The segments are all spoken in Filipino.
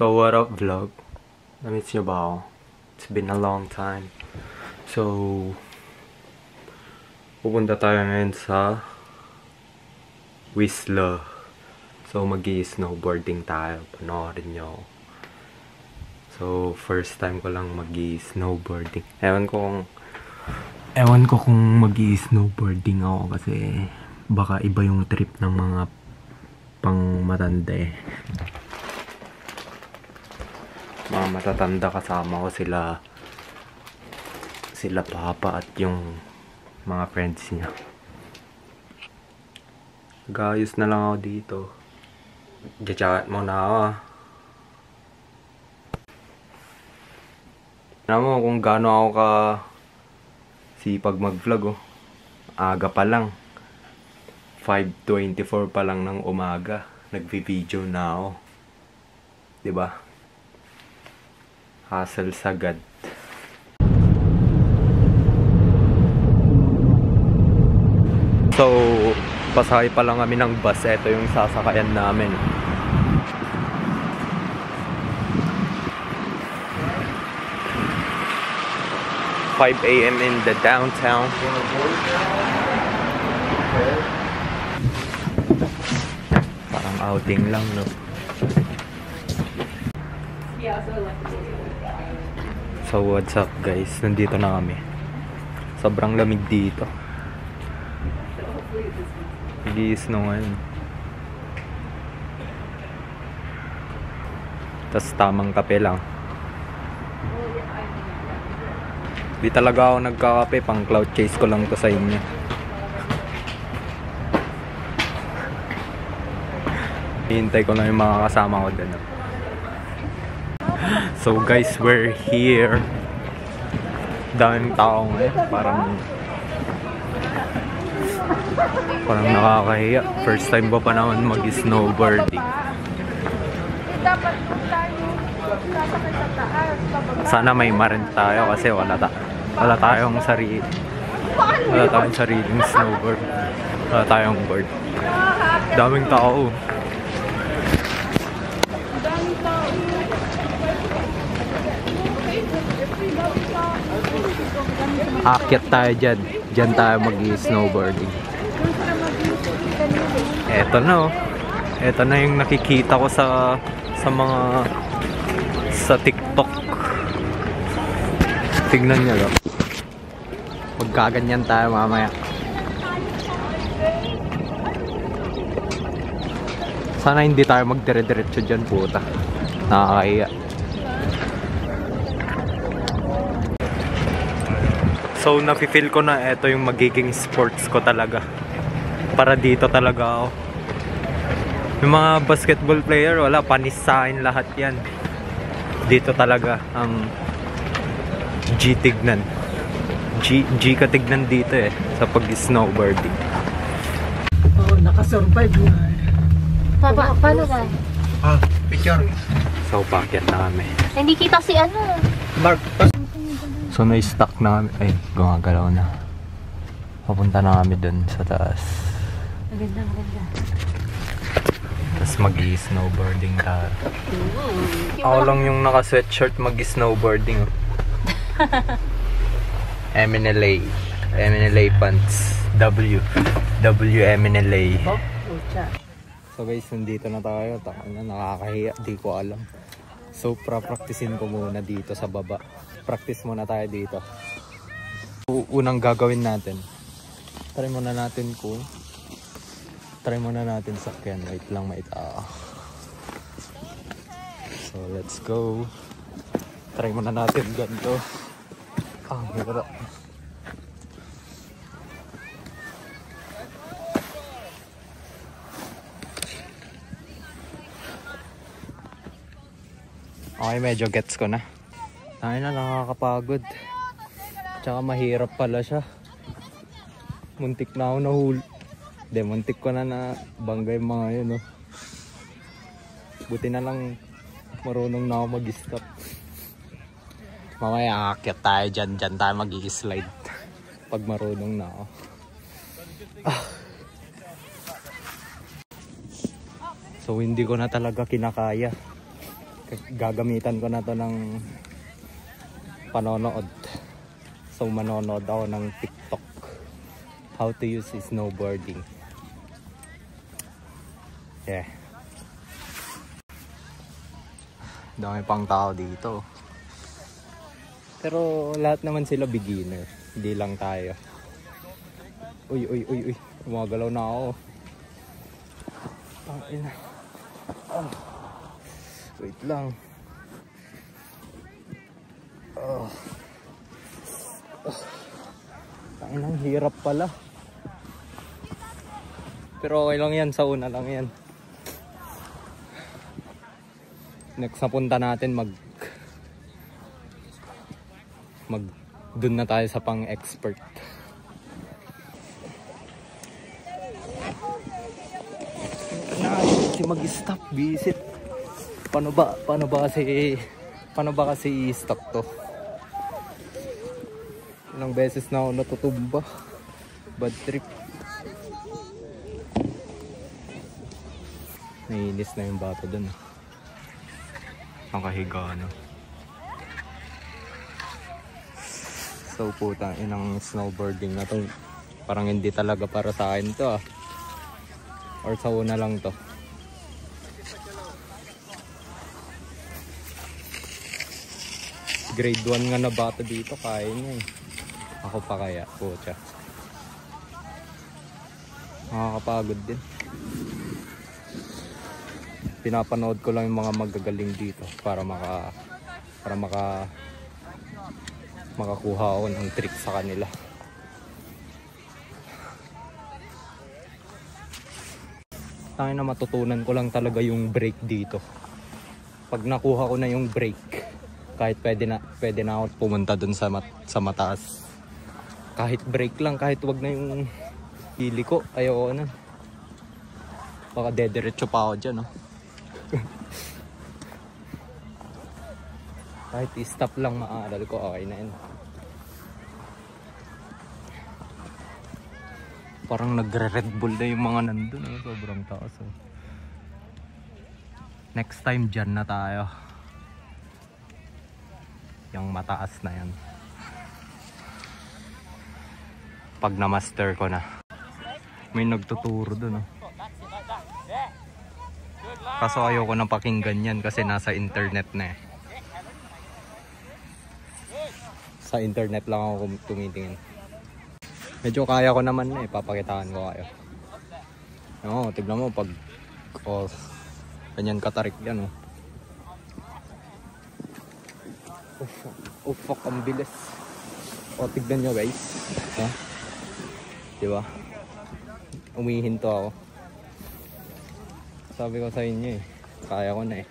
So what up vlog? Na-miss nyo ba ako? It's been a long time. So pupunta tayo ngayon sa Whistler. So mag-i-snowboarding tayo. Panoorin nyo ako. So first time ko lang mag-i-snowboarding. Ewan ko kung mag-i-snowboarding ako kasi baka iba yung trip ng mga pang matanda eh. Mga matatanda kasama ko sila papa at yung mga friends niya. Gayos na lang ako dito. Jajakat muna ako ah. Alam mo kung gaano ako ka sipag mag-vlog oh. Aga pa lang. 5:24 pa lang ng umaga. Nagvi-video na ako. 'Di ba? Hustle sagad. So, pasakay pa lang kami ng bus. Ito yung sasakayan namin. $5 AM in the downtown. Parang outing lang, no? So, what's up, guys? Nandito na kami. Sobrang lamig dito. Nag-i-snow ngayon. Tapos tamang kape lang. Di talaga ako nagkakape, pang cloud chase ko lang to sa inyo. Hihintay ko lang yung mga kasama ko din. So guys, we're here. Daming tao ngayon, parang nakakahiya. First time ba pa naman mag-snowboarding. Sana may marin tayo kasi wala tayong sariling snowboard. Wala tayong board. Daming tao. Akyat tayo dyan. Dyan tayo mag-snowboarding. Eto na oh. Eto na yung nakikita ko sa TikTok. Tignan nyo lang. Magkaganyan tayo mamaya. Sana hindi tayo magdire-diretso dyan, puta. Nakakahiya. So nafe-feel ko na ito yung magiging sports ko talaga. Para dito talaga ako. Yung mga basketball player, wala, panis sa akin lahat yan. Dito talaga ang G tignan. G katignan dito eh, sa pag-snowboarding. Oh, nakasurvive na. Paano ka? Picture. So pakyat na kami. Hindi kita si ano. Mark. So na-stuck na kami. Ay, gumagalaw na. Papunta na kami dun sa taas. Maganda. Tapos mag-snowboarding tayo. Ako lang yung naka-sweatshirt mag-snowboarding. MNLA pants. W MNLA. So guys, nandito na tayo. Nakakahiya, di ko alam. So pra-practicein ko muna dito sa baba. Practice muna tayo dito. Unang gagawin natin, try muna natin sakyan. Wait lang, so let's go. Try muna natin ganito. Hirap. Okay, medyo gets ko na. Ay na, nakakapagod. Tsaka mahirap pala siya. Muntik na ako nahuli. Muntik ko na bangga yung mga yun, oh. Buti na lang marunong na ako mag-stop. Mamaya aakyat tayo dyan tayo mag-i-slide. Pag marunong na ako. So hindi ko na talaga kinakaya. Gagamitan ko na to ng panonood. So manonood ako ng TikTok. How to use snowboarding. Yeah. Dami pang tao dito. Pero lahat naman sila beginner. Hindi lang tayo. Uy. Umagalaw na ako. Tangina. Wait lang. Tanginang hirap pala. Pero okay lang yan. Sa una lang yan. Next na punta natin dun na tayo sa pang expert. Si mag-stop visit. Paano ba kasi i-stop to? Ilang beses na ako natutumba. Bad trip. Naiinis na yung bata dun. Nakahiga na. So puta, inang snowboarding na to. Parang hindi talaga para sa akin to ah. Or sa una lang to. Grade 1 nga na bata dito, kaya niya eh. Ako pa kaya, pucha. Nakakapagod din. Pinapanood ko lang yung mga magagaling dito para makakuha ako ng trick sa kanila. Tayo na matutunan ko lang talaga yung brake dito. Pag nakuha ko na yung brake, kahit pwede na ako pumunta dun sa mataas. Kahit brake lang, kahit wag na yung hili ko, ayoko na. Baka dediretso pa ako dyan, no? Kahit i-stop lang maaral ko, okay na yun. Parang nagre-Red Bull na yung mga nandun, eh. Sobrang taas, oh. Next time dyan na tayo. Yung mataas na yan. Pag na-master ko na. May nagtuturo dun, oh. Kaso ayoko nang pakinggan yan kasi nasa internet na eh. Sa internet lang ako tumitingin. Medyo kaya ko naman na eh. Papakitaan ko kayo. Oo, tignan mo pag ganyan katarik yan, oh. Oh fuck, ang bilis. O, tignan nyo guys. Ha? Diba? Umihinto ako. Sabi ko sa inyo eh. Kaya ko na eh.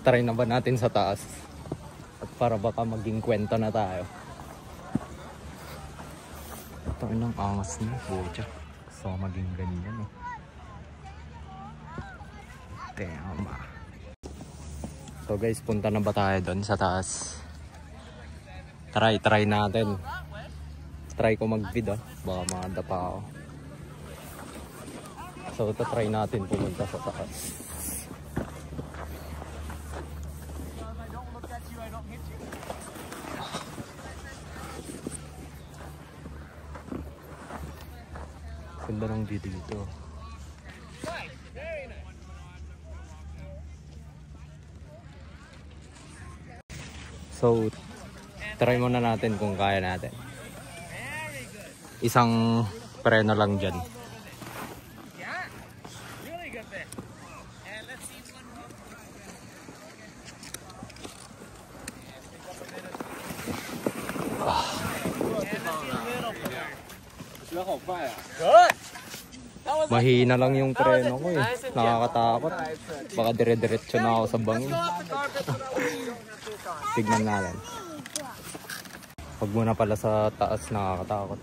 Try na ba natin sa taas? At para baka maging kwento na tayo. Ito ang angas niya. Boja. So maging ganyan eh. Tama. So guys, punta na ba tayo doon sa taas? Try natin. Try ko mag-vid ah. Baka makadapa ako. So ito try natin pumunta sa taas. Ganda ng view dito. So try muna natin kung kaya natin. Isang preno lang dyan. Mahina lang yung preno ko eh. Nakakatakot. Baka dire-diretso na ako sa bangin. Tignan natin. Pag muna pala sa taas, nakakatakot.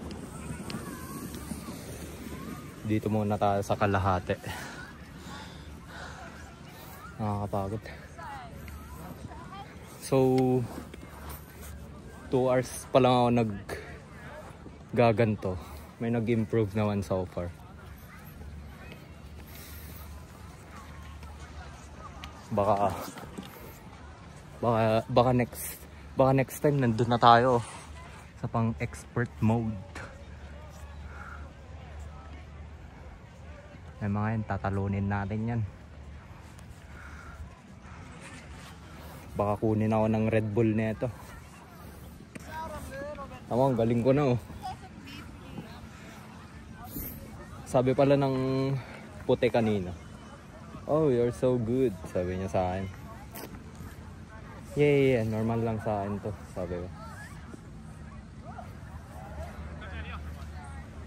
Dito muna tayo sa kalahati. Nakakapagod. So 2 hours pa lang ako naggaganto. May nag-improve naman so far. Baka next time nandun na tayo sa pang expert mode. May mga yan, tatalunin natin yan. Baka kunin ako ng Red Bull nito. Ang galing ko na oh. Sabi pala ng puti kanina, "Oh, you're so good," sabi niya sa akin. Yeah, normal lang sa akin to, sabi ko.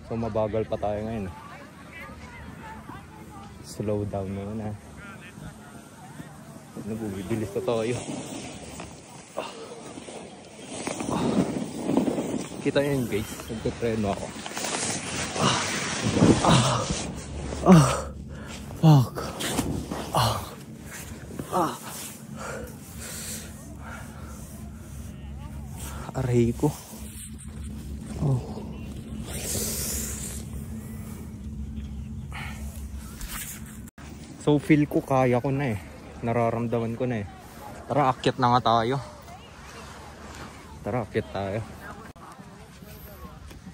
So mabagal pa tayo ngayon. Slow down muna. Bibilis na tayo. Kita nyo yun guys, nagtitreno ako. Fuck. Aray ko. So feel ko kaya ko na eh. Nararamdaman ko na eh. Tara, akyat na nga tayo. Tara, akyat tayo.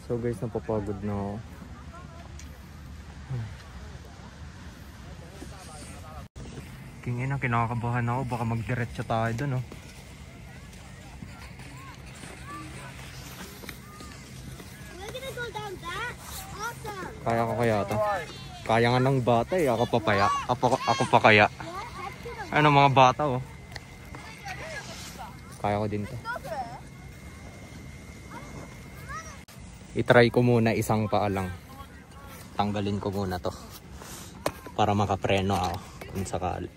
So guys, napapagod na ako. Kingin na, kinakabahan ako. Baka magdiretso tayo dun oh. Kaya ko kaya to. Kaya nga ng bata eh. Ako pa kaya. Ano mga bata oh. Kaya ko din to. I-try ko muna isang paa lang. Tanggalin ko muna to. Para makapreno ako kung sakali.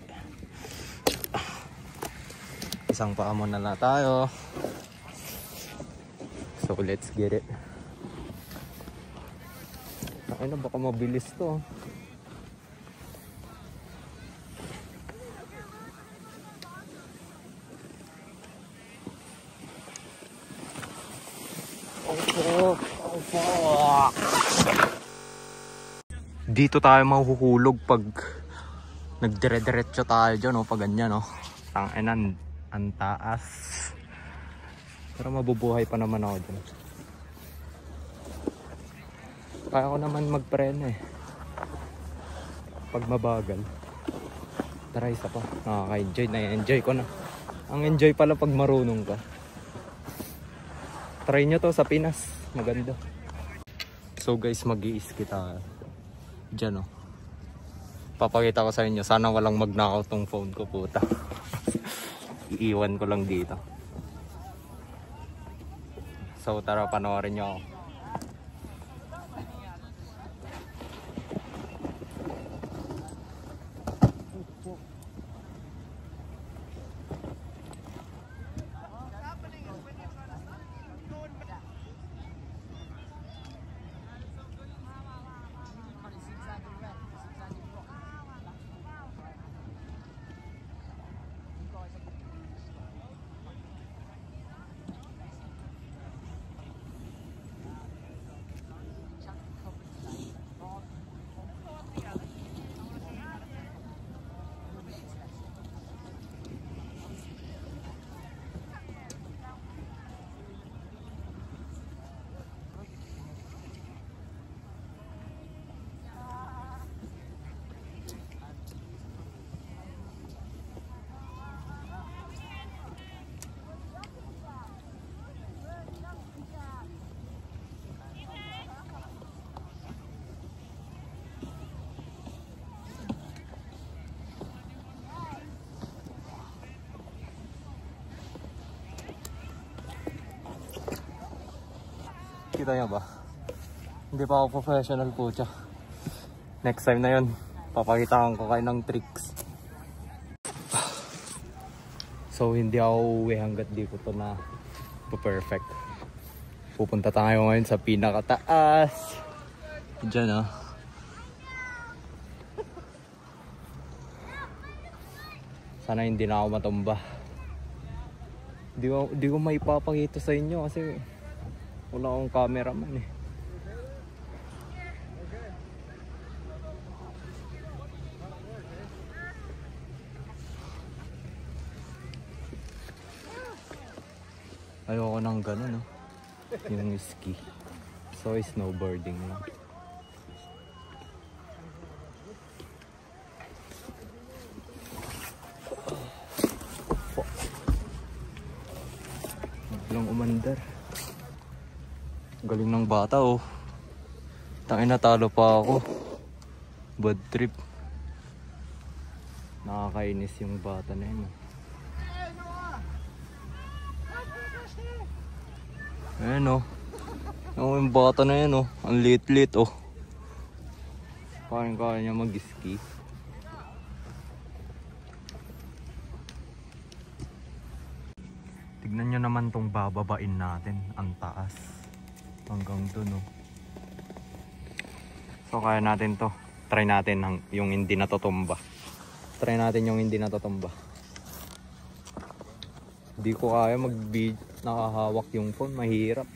Isang paa muna na tayo. So let's get it. Ay na, baka mabilis to. Dito tayo mahuhulog pag nagdire-diretso tayo dyan, oh, pag ganyan, oh. Tanginan, ang taas. Pero mabubuhay pa naman ako dyan. Kaya ko naman magpreno eh. Pag mabagal. Tara, isa pa. Nakaka-enjoy. Na-enjoy ko na. Ang enjoy pala pag marunong ka. Try nyo to sa Pinas. Maganda. So guys, mag-i-ski tayo. Diyan oh. Papakita ko sa inyo. Sana walang mag-knockout tong phone ko, puta. Iiwan ko lang dito. So tara, panoorin nyo ako. Kita nyo ba? Hindi pa ako professional po siya. Next time na yun, papakitaan ko kayo ng tricks. So hindi ako uwi hanggat di ko to na perfect. Pupunta tayo ngayon sa pinakataas. Diyan oh. Sana hindi na ako matumba. Di ko maipapakita sa inyo kasi wala akong cameraman eh. Ayoko ng gano'n, no? Yung ski. So, snowboarding lang. Walang umandar. Galing ng bata, oh. Tangin na, talo pa ako. Bad trip. Nakakainis yung bata na yun, oh. Ayan, oh. Yung bata na yan, oh. Ang lit-lit, oh. Kaya niya mag-ski. Tignan nyo naman tong bababain natin. Ang taas. Hanggang dun, oh. So, kaya natin to. Try natin yung hindi natutumba. Try natin yung hindi natutumba. Hindi ko kaya nakahawak yung phone. Mahirap.